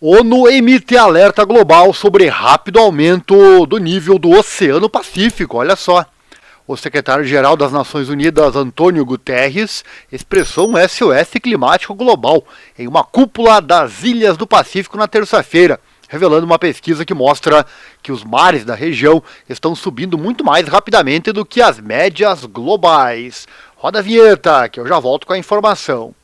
ONU emite alerta global sobre rápido aumento do nível do Oceano Pacífico. Olha só. O secretário-geral das Nações Unidas, Antônio Guterres, expressou um SOS climático global em uma cúpula das Ilhas do Pacífico na terça-feira, revelando uma pesquisa que mostra que os mares da região estão subindo muito mais rapidamente do que as médias globais. Roda a vinheta, que eu já volto com a informação.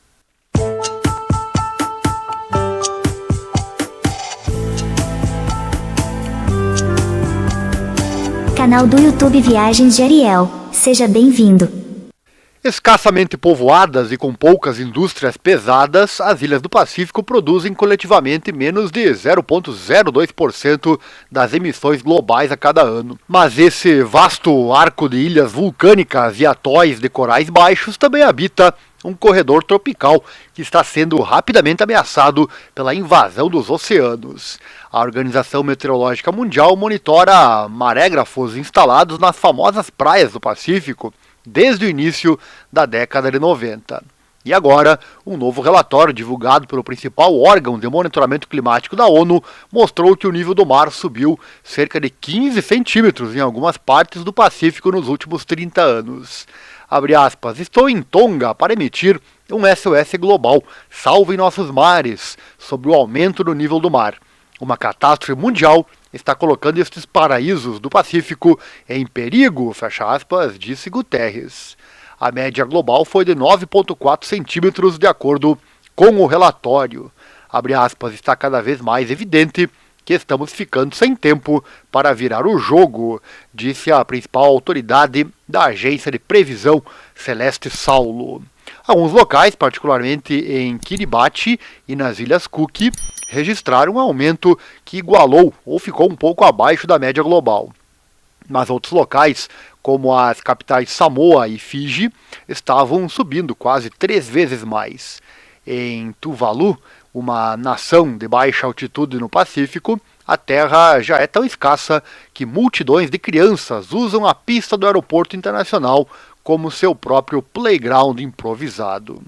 Canal do YouTube Viagens de Ariel. Seja bem-vindo. Escassamente povoadas e com poucas indústrias pesadas, as ilhas do Pacífico produzem coletivamente menos de 0,02% das emissões globais a cada ano. Mas esse vasto arco de ilhas vulcânicas e atóis de corais baixos também habita um corredor tropical que está sendo rapidamente ameaçado pela invasão dos oceanos. A Organização Meteorológica Mundial monitora marégrafos instalados nas famosas praias do Pacífico desde o início da década de 90. E agora, um novo relatório divulgado pelo principal órgão de monitoramento climático da ONU mostrou que o nível do mar subiu cerca de 15 centímetros em algumas partes do Pacífico nos últimos 30 anos. Abre aspas, estou em Tonga para emitir um SOS global, salve nossos mares, sobre o aumento do nível do mar. Uma catástrofe mundial está colocando estes paraísos do Pacífico em perigo, fecha aspas, disse Guterres. A média global foi de 9,4 centímetros de acordo com o relatório. Abre aspas, está cada vez mais evidente que estamos ficando sem tempo para virar o jogo, disse a principal autoridade da agência de previsão, Celeste Saulo. Alguns locais, particularmente em Kiribati e nas Ilhas Cook, registraram um aumento que igualou ou ficou um pouco abaixo da média global. Mas outros locais, como as capitais Samoa e Fiji, estavam subindo quase 3 vezes mais. Em Tuvalu, uma nação de baixa altitude no Pacífico, a terra já é tão escassa que multidões de crianças usam a pista do aeroporto internacional como seu próprio playground improvisado.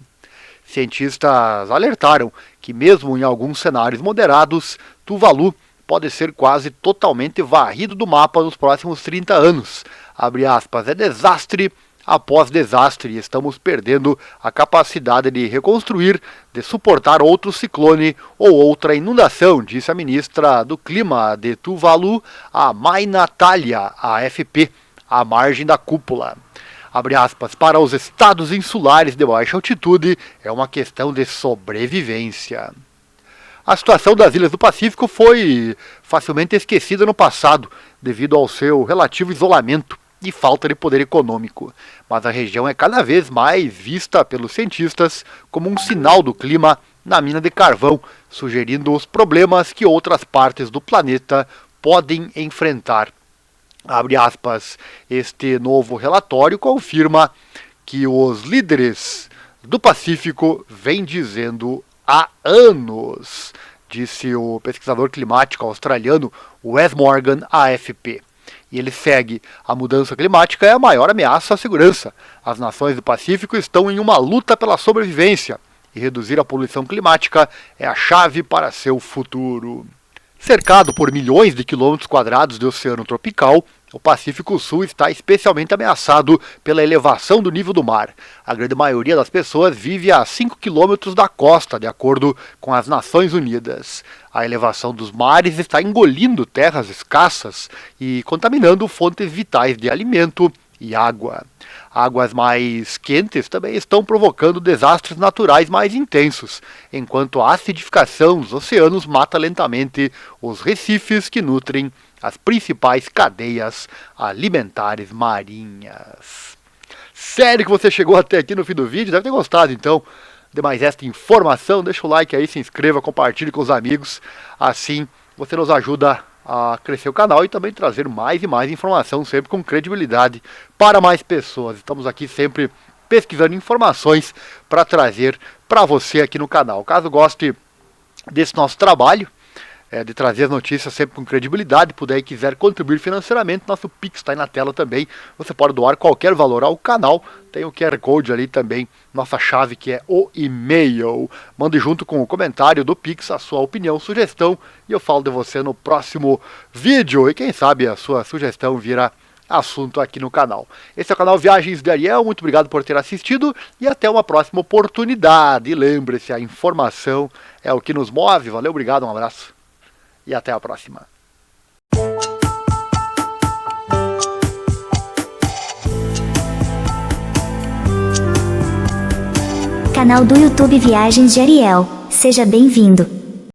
Cientistas alertaram que mesmo em alguns cenários moderados, Tuvalu pode ser quase totalmente varrido do mapa nos próximos 30 anos. Abre aspas, é desastre após desastre e estamos perdendo a capacidade de reconstruir, de suportar outro ciclone ou outra inundação, disse a ministra do Clima de Tuvalu, a Mai Natália, AFP, à margem da cúpula. Abre aspas, para os estados insulares de baixa altitude é uma questão de sobrevivência. A situação das ilhas do Pacífico foi facilmente esquecida no passado, devido ao seu relativo isolamento e falta de poder econômico. Mas a região é cada vez mais vista pelos cientistas como um sinal do clima na mina de carvão, sugerindo os problemas que outras partes do planeta podem enfrentar. Abre aspas, este novo relatório confirma que os líderes do Pacífico vêm dizendo há anos, disse o pesquisador climático australiano Wes Morgan, AFP. E ele segue, a mudança climática é a maior ameaça à segurança. As nações do Pacífico estão em uma luta pela sobrevivência e reduzir a poluição climática é a chave para seu futuro. Cercado por milhões de quilômetros quadrados de oceano tropical, o Pacífico Sul está especialmente ameaçado pela elevação do nível do mar. A grande maioria das pessoas vive a 5 quilômetros da costa, de acordo com as Nações Unidas. A elevação dos mares está engolindo terras escassas e contaminando fontes vitais de alimento e água. Águas mais quentes também estão provocando desastres naturais mais intensos, enquanto a acidificação dos oceanos mata lentamente os recifes que nutrem as principais cadeias alimentares marinhas. Sério que você chegou até aqui no fim do vídeo? Deve ter gostado então de mais esta informação. Deixa o like aí, se inscreva, compartilhe com os amigos. Assim você nos ajuda a crescer o canal e também trazer mais e mais informação, sempre com credibilidade para mais pessoas. Estamos aqui sempre pesquisando informações para trazer para você aqui no canal. Caso goste desse nosso trabalho, de trazer as notícias sempre com credibilidade. Puder e quiser contribuir financeiramente, nosso Pix está aí na tela também. Você pode doar qualquer valor ao canal. Tem o QR Code ali também, nossa chave que é o e-mail. Mande junto com o comentário do Pix a sua opinião, sugestão, e eu falo de você no próximo vídeo. E quem sabe a sua sugestão vira assunto aqui no canal. Esse é o canal Viagens de Ariel, muito obrigado por ter assistido e até uma próxima oportunidade. E lembre-se, a informação é o que nos move. Valeu, obrigado, um abraço e até a próxima. Canal do YouTube Viagens de Ariel. Seja bem-vindo.